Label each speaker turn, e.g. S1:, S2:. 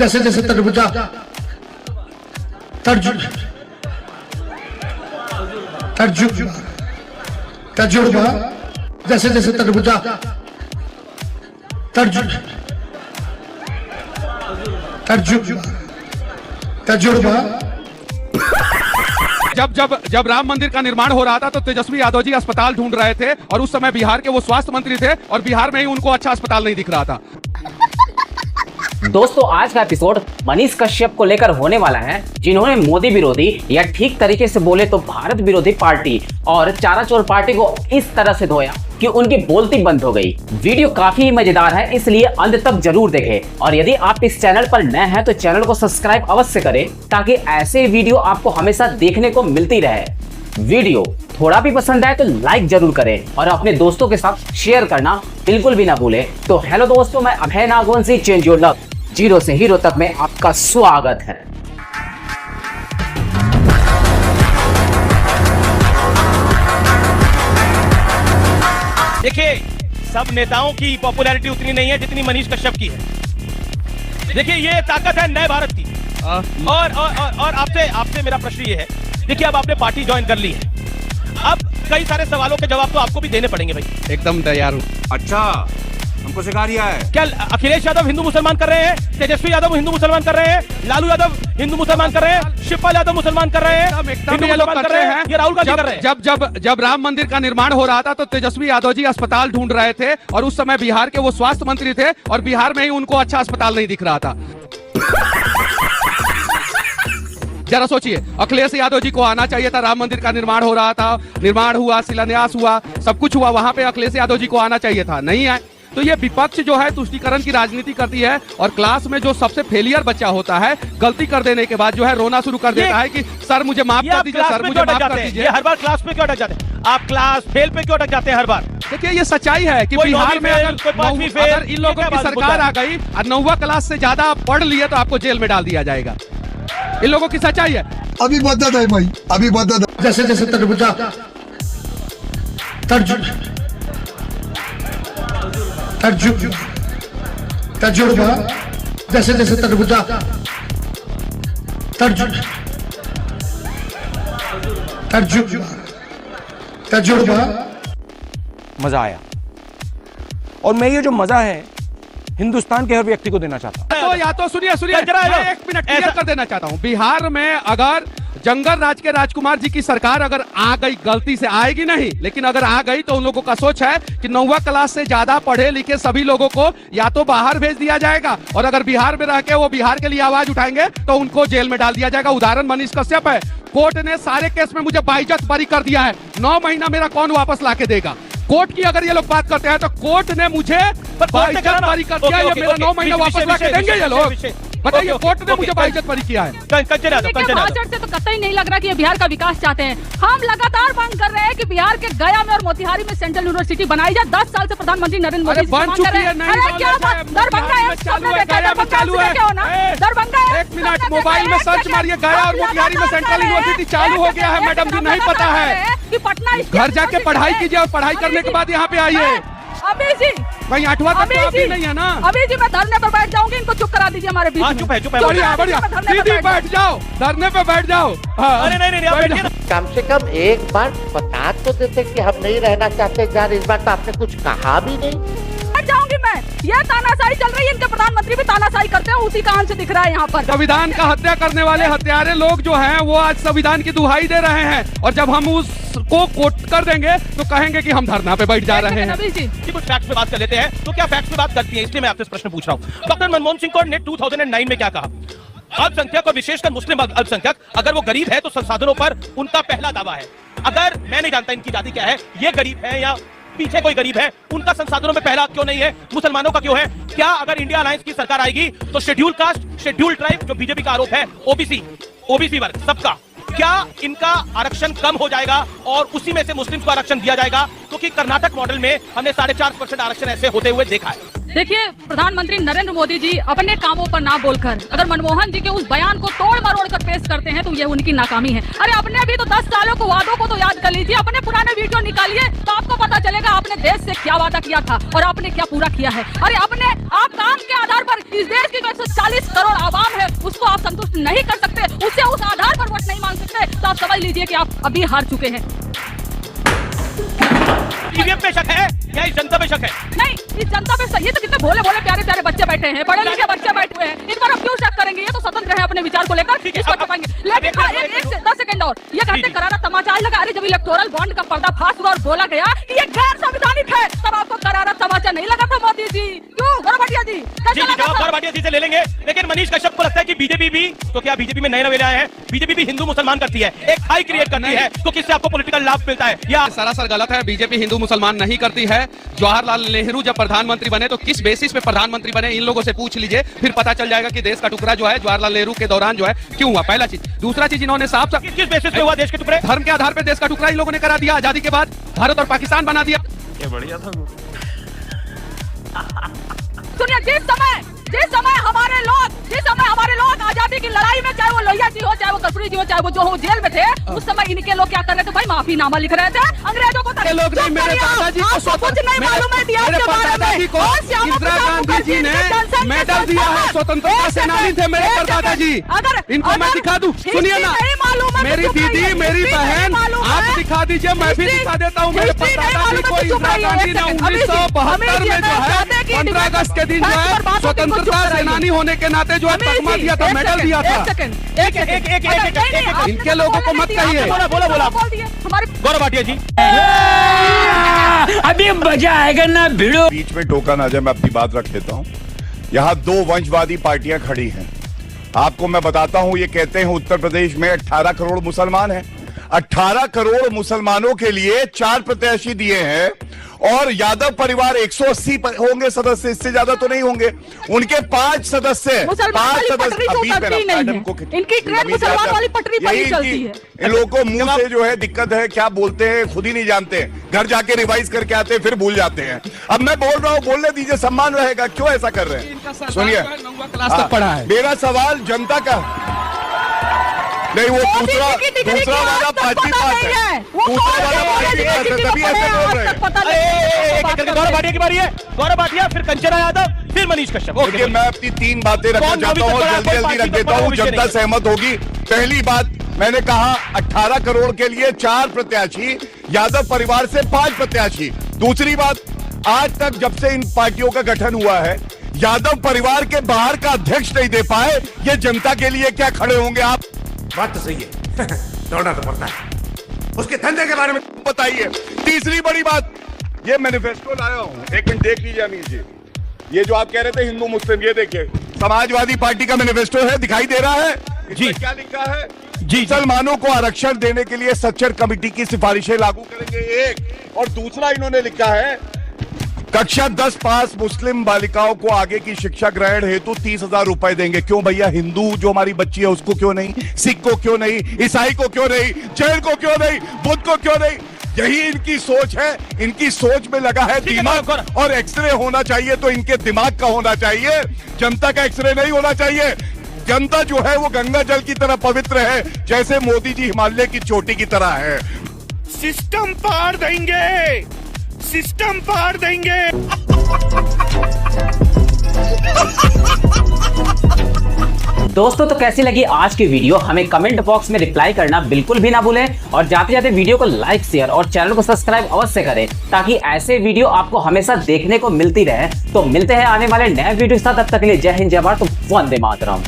S1: जैसे जैसे तरबूजा तजुर्बा जैसे जैसे तरबूजा तजुर्बा।
S2: जब राम मंदिर का निर्माण हो रहा था तो तेजस्वी यादव जी अस्पताल ढूंढ रहे थे और उस समय बिहार के वो स्वास्थ्य मंत्री थे और बिहार में ही उनको अच्छा अस्पताल नहीं दिख रहा था।
S3: दोस्तों आज का एपिसोड मनीष कश्यप को लेकर होने वाला है, जिन्होंने मोदी विरोधी या ठीक तरीके से बोले तो भारत विरोधी पार्टी और चारा चोर पार्टी को इस तरह से धोया कि उनकी बोलती बंद हो गई। वीडियो काफी मजेदार है, इसलिए अंत तक जरूर देखें और यदि आप इस चैनल पर नए हैं तो चैनल को सब्सक्राइब अवश्य करें ताकि ऐसे वीडियो आपको हमेशा देखने को मिलती रहे। वीडियो थोड़ा भी पसंद आए तो लाइक जरूर करें और अपने दोस्तों के साथ शेयर करना बिल्कुल भी ना भूलें। तो हेलो दोस्तों, मैं Abhay Nagvanshi, change your love, zero से हीरो तक में आपका स्वागत है।
S4: देखिए, सब नेताओं की पॉपुलैरिटी उतनी नहीं है जितनी मनीष कश्यप की है। देखिए, ये ताकत है नए भारत की। और आपसे मेरा प्रश्न ये है, देखिए अब आपने पार्टी ज्वाइन कर ली है, अब कई सारे सवालों के जवाब तो आपको भी देने पड़ेंगे भाई।
S2: एकदम तैयार हूँ।
S5: अच्छा, हमको सिखा रिया है
S4: क्या? अखिलेश यादव हिंदू मुसलमान कर रहे हैं, तेजस्वी यादव हिंदू मुसलमान कर रहे हैं, लालू यादव हिंदू मुसलमान कर रहे हैं, शिवपाल यादव मुसलमान कर रहे हैं, हिंदू मुसलमान कर रहे हैं, ये राहुल गांधी कर रहे हैं।
S2: जब राम मंदिर का निर्माण हो रहा था तो तेजस्वी यादव जी अस्पताल ढूंढ रहे थे और उस समय बिहार के वो स्वास्थ्य मंत्री थे और बिहार में ही उनको अच्छा अस्पताल नहीं दिख रहा था। जरा सोचिए, अखिलेश यादव जी को आना चाहिए था, राम मंदिर का निर्माण हो रहा था, निर्माण हुआ, शिलान्यास हुआ, सब कुछ हुआ, वहां पे अखिलेश यादव जी को आना चाहिए था, नहीं आए। तो ये विपक्ष जो है तुष्टीकरण की राजनीति करती है और क्लास में जो सबसे फेलियर बच्चा होता है, गलती कर देने के बाद जो है रोना शुरू कर देता है कि सर मुझे माफ कर दीजिए, सर मुझे माफ कर दीजिए।
S4: हर बार क्लास पे क्यों अटक जाते हैं आप? क्लास फेल पे क्यों अटक जाते हैं हर बार?
S2: देखिए, ये सच्चाई है कि बिहार में अगर इन लोगों की सरकार आ गई और 9वीं क्लास से ज्यादा आप पढ़ लिए तो आपको जेल में डाल दिया जाएगा। इन लोगों की सच्चाई है।
S1: अभी बदत है भाई, अभी बदत है। जैसे जैसे तरबूजा तजुर्बा जैसे जैसे तरबूजा तजुर्बा।
S5: मजा आया और मैं ये जो मजा है हिंदुस्तान के हर व्यक्ति को देना चाहता हूं।
S2: तो या तो सुनिए मैं 1 मिनट क्लियर कर देना चाहता हूं। बिहार में अगर जंगल राज के राजकुमार जी की सरकार अगर आ गई, गलती से आएगी नहीं, लेकिन अगर आ गई तो उन लोगों का सोच है कि 9वीं क्लास से ज्यादा पढ़े लिखे सभी लोगों को या तो बाहर भेज दिया जाएगा और अगर बिहार में रह के वो बिहार के लिए आवाज उठाएंगे तो उनको जेल में डाल दिया जाएगा। उदाहरण मनीष कश्यप है। कोर्ट ने सारे केस में मुझे बाइज्जत बरी कर दिया है। 9 महीना मेरा कौन वापस ला के देगा? कोर्ट की अगर ये लोग बात करते हैं तो कोर्ट ने मुझे बाइज्जत बरी कर दिया। ये मेरा 9 महीना वापस ला के देंगे ये लोग? बताइए, कोर्ट ने मुझे बाइज्जत बरी किया है।
S6: भाषण से तो कतई नहीं लग रहा कि ये बिहार का विकास चाहते हैं। हम लगातार मांग कर रहे हैं कि बिहार के गया में और मोतिहारी में सेंट्रल यूनिवर्सिटी बनाई जाए। 10 साल से प्रधानमंत्री नरेंद्र मोदी
S2: बन चुकी है।
S6: दरभंगा
S2: चालू है।
S6: दरभंगा
S2: 1 मिनट, मोबाइल में सर्च मारिए, गया और मोतिहारी में सेंट्रल यूनिवर्सिटी चालू हो गया है। मैडम जी, नहीं पता है
S6: कि पटना
S2: घर जाके पढ़ाई कीजिए और पढ़ाई करने के बाद यहाँ पे आइए।
S6: अभी जी
S2: भाई 8वां तक तो अभी नहीं है ना।
S6: अभी जी मैं धरने पर बैठ जाऊंगी, इनको चुप करा दीजिए हमारे बीच में।
S4: चुप है।
S2: बढ़िया दीदी, बैठ जाओ, धरने पे बैठ जाओ।
S4: अरे नहीं,
S7: कम से कम एक बार बता तो देते कि हम नहीं रहना चाहते यार। इस बार तो आपने कुछ कहा भी नहीं।
S6: बैठ जाऊंगी मैं। ये तानाशाही चल रही है, इनके प्रधानमंत्री भी तानाशाही करते हैं, उसी का अंश दिख रहा है यहाँ पर।
S2: संविधान का हत्या करने वाले हत्यारे लोग जो हैं वो आज संविधान की दुहाई दे रहे हैं और जब हम उसको कोट कर देंगे तो कहेंगे कि हम धरना पे बैठ जा रहे हैं।
S4: कुछ फैक्ट्स पे बात कर लेते हैं। तो क्या फैक्ट्स पे बात करती है, इसलिए मैं आपसे प्रश्न पूछ रहा हूँ। डॉक्टर मनमोहन सिंह ने 2009 में क्या कहा? अल्पसंख्यक और विशेषकर मुस्लिम अल्पसंख्यक अगर वो गरीब है तो संसाधनों पर उनका पहला दावा है। अगर मैं नहीं जानता इनकी जाति क्या है, ये गरीब है या पीछे कोई गरीब है, उनका संसाधनों में पहला क्यों नहीं है? मुसलमानों का क्यों है? क्या अगर इंडिया अलायंस की सरकार आएगी तो शेड्यूल कास्ट, शेड्यूल ट्राइब, जो बीजेपी का आरोप है, ओबीसी वर्ग सबका क्या इनका आरक्षण कम हो जाएगा और उसी में से मुस्लिम को आरक्षण दिया जाएगा? क्योंकि कर्नाटक मॉडल में हमने 4.5% आरक्षण ऐसे होते हुए देखा है।
S6: देखिए, प्रधानमंत्री नरेंद्र मोदी जी अपने कामों पर ना बोलकर अगर मनमोहन जी के उस बयान को तोड़ मरोड़ कर पेश करते हैं तो ये उनकी नाकामी है। अरे अपने भी तो 10 सालों को वादों को तो याद कर लीजिए, अपने पुराने वीडियो निकालिए तो आपको पता चलेगा आपने देश से क्या वादा किया था और आपने क्या पूरा किया है। अरे आप काम के आधार पर इस देश की 140 करोड़ आवाम है उसको आप संतुष्ट नहीं कर सकते, उससे उस आधार पर वोट नहीं मांग सकते, तो आप समझ लीजिए कि आप अभी हार चुके हैं।
S4: ईवीएम पे शक है या इस जनता पे शक है?
S6: नहीं, इस जनता पे ये तो कितने भोले भोले प्यारे प्यारे बच्चे बैठे हैं, पढ़े लिखे बच्चे बैठे हुए हैं, इन पर हम क्यों शक करेंगे? ये तो स्वतंत्र है अपने विचार को लेकर, इसको टपाएंगे। लेकिन 10 सेकंड और ये कहते करारा तमाचा लगा। अरे जब इलेक्टोरल बॉन्ड का पर्दाफाश हुआ और बोला गया कि ये गैर संवैधानिक है, तब आपको करारा तमाचा नहीं लगा था मोदी जी? क्यों गौरभाटिया जी?
S4: जवाब गौरभाटिया जी से ले लेंगे, लेकिन मनीष कश्यप को लगता है कि बीजेपी भी, तो क्या बीजेपी में नए नवेले आए हैं, बीजेपी भी हिंदू मुसलमान करती है, एक हाई क्रिएट करती है, तो किससे आपको पॉलिटिकल लाभ मिलता है? या
S2: सरासर गलत है। बीजेपी हिंदू मुसलमान नहीं करती है। जवाहरलाल नेहरू जब प्रधानमंत्री बने तो किस बेसिस पे प्रधानमंत्री बने, इन लोगों से पूछ लीजिए, फिर पता चल जाएगा कि देश का टुकड़ा जो है जवाहरलाल नेहरू के दौरान जो है क्यों हुआ। पहला चीज। दूसरा चीज, इन्होंने साफ
S4: किस बेसिस पे हुआ देश के टुकड़े?
S2: धर्म के आधार पर देश का टुकड़ा इन लोगों ने करा दिया। आजादी के बाद भारत और पाकिस्तान बना दिया।
S4: क्या बढ़िया था।
S6: सुनिए, जिस समय हमारे लोग आजादी की लड़ाई में, चाहे वो लोहिया जी हो, चाहे वो कर्पूरी जी हो, चाहे वो जो हो जेल में थे, उस समय इनके लोग क्या कर रहे थे भाई? माफीनामा लिख रहे थे अंग्रेजों को।
S2: लोग नहीं, मेरे दादाजी को
S6: कुछ नहीं मालूम है दिया के बारे में।
S2: इंदिरा गांधी जी ने मेडल दिया है, स्वतंत्रता सेनानी थे मेरे परदादा जी। इनको मैं दिखा दूं? सुनिए ना, मेरी दीदी, मेरी बहन, आप दिखा दीजिए, मैं भी दिखा देता हूँ। मेरे परदादा जी को इंदिरा गांधी ने 1972 में जो है 15 अगस्त के दिन जो है स्वतंत्रता सेनानी होने के नाते जो है तगमा दिया था, मेडल दिया था। इनके लोगों को मत कहिए।
S4: बोला गौरव भाटिया जी।
S8: अभी मजा आएगा ना भिड़ो।
S9: बीच में टोका ना जाए, मैं अपनी बात रख लेता हूँ। यहाँ 2 वंशवादी पार्टियां खड़ी हैं। आपको मैं बताता हूँ, ये कहते हैं उत्तर प्रदेश में 18 करोड़ मुसलमान हैं। 18 करोड़ मुसलमानों के लिए 4 प्रत्याशी दिए हैं और यादव परिवार 180 होंगे सदस्य, इससे ज्यादा तो नहीं होंगे। उनके 5 सदस्य, इन लोगों को मुंह से जो है दिक्कत है, क्या बोलते हैं खुद ही नहीं जानते, घर जाके रिवाइज करके आते हैं फिर भूल जाते हैं। अब मैं बोल रहा हूँ, बोलने दीजिए, सम्मान रहेगा, क्यों ऐसा कर रहे हैं? सुनिए, मेरा सवाल जनता का नहीं, वो दूसरा वाला पार्टी बात है, दूसरा वाला पार्टी बात है, तभी ऐसे बोल रहे हैं।
S4: गौरव भाटिया की बारी है। गौरव भाटिया, फिर कंचना यादव, फिर मनीष कश्यप।
S9: ओके, मैं अपनी 3 बातें रखना चाहता हूँ, जल्दी रख देता हूँ, जनता सहमत होगी। पहली बात, मैंने कहा 18 करोड़ के लिए 4 प्रत्याशी, यादव परिवार से 5 प्रत्याशी। दूसरी बात, आज तक जब से इन पार्टियों का गठन हुआ है, यादव परिवार के बाहर का अध्यक्ष नहीं दे पाए। ये जनता के लिए क्या खड़े होंगे आप?
S10: बात तो सही है। दौड़ना तो पड़ता है। उसके धंधे के बारे में
S9: बताइए। तीसरी बड़ी बात, ये मैनिफेस्टो लाया हूं, एक मिनट देख लीजिए अमीर जी। ये जो आप कह रहे थे हिंदू मुस्लिम, ये देखिए, समाजवादी पार्टी का मैनिफेस्टो है, दिखाई दे रहा है जी। क्या लिखा है जी? मुसलमानों को आरक्षण देने के लिए सच्चर कमेटी की सिफारिशें लागू करेंगे, एक। और दूसरा इन्होंने लिखा है, कक्षा 10 पास मुस्लिम बालिकाओं को आगे की शिक्षा ग्रहण हेतु 30,000 रुपए देंगे। क्यों भैया? हिंदू जो हमारी बच्ची है उसको क्यों नहीं, सिख को क्यों नहीं, ईसाई को क्यों नहीं, जैन को क्यों नहीं, बुद्ध को क्यों नहीं? यही इनकी सोच है। इनकी सोच में लगा है दिमाग, और एक्सरे होना चाहिए तो इनके दिमाग का होना चाहिए, जनता का एक्सरे नहीं होना चाहिए। जनता जो है वो गंगा जल की तरह पवित्र है, जैसे मोदी जी हिमालय की चोटी की तरह है।
S10: सिस्टम पार देंगे, सिस्टम पार देंगे।
S3: दोस्तों, तो कैसी लगी आज की वीडियो? हमें कमेंट बॉक्स में रिप्लाई करना बिल्कुल भी ना भूलें और जाते जाते वीडियो को लाइक, शेयर और चैनल को सब्सक्राइब अवश्य करें, ताकि ऐसे वीडियो आपको हमेशा देखने को मिलती रहे। तो मिलते हैं आने वाले नए वीडियो के साथ, तब तक के लिए जय हिंद, जय भारत, वंदे मातरम।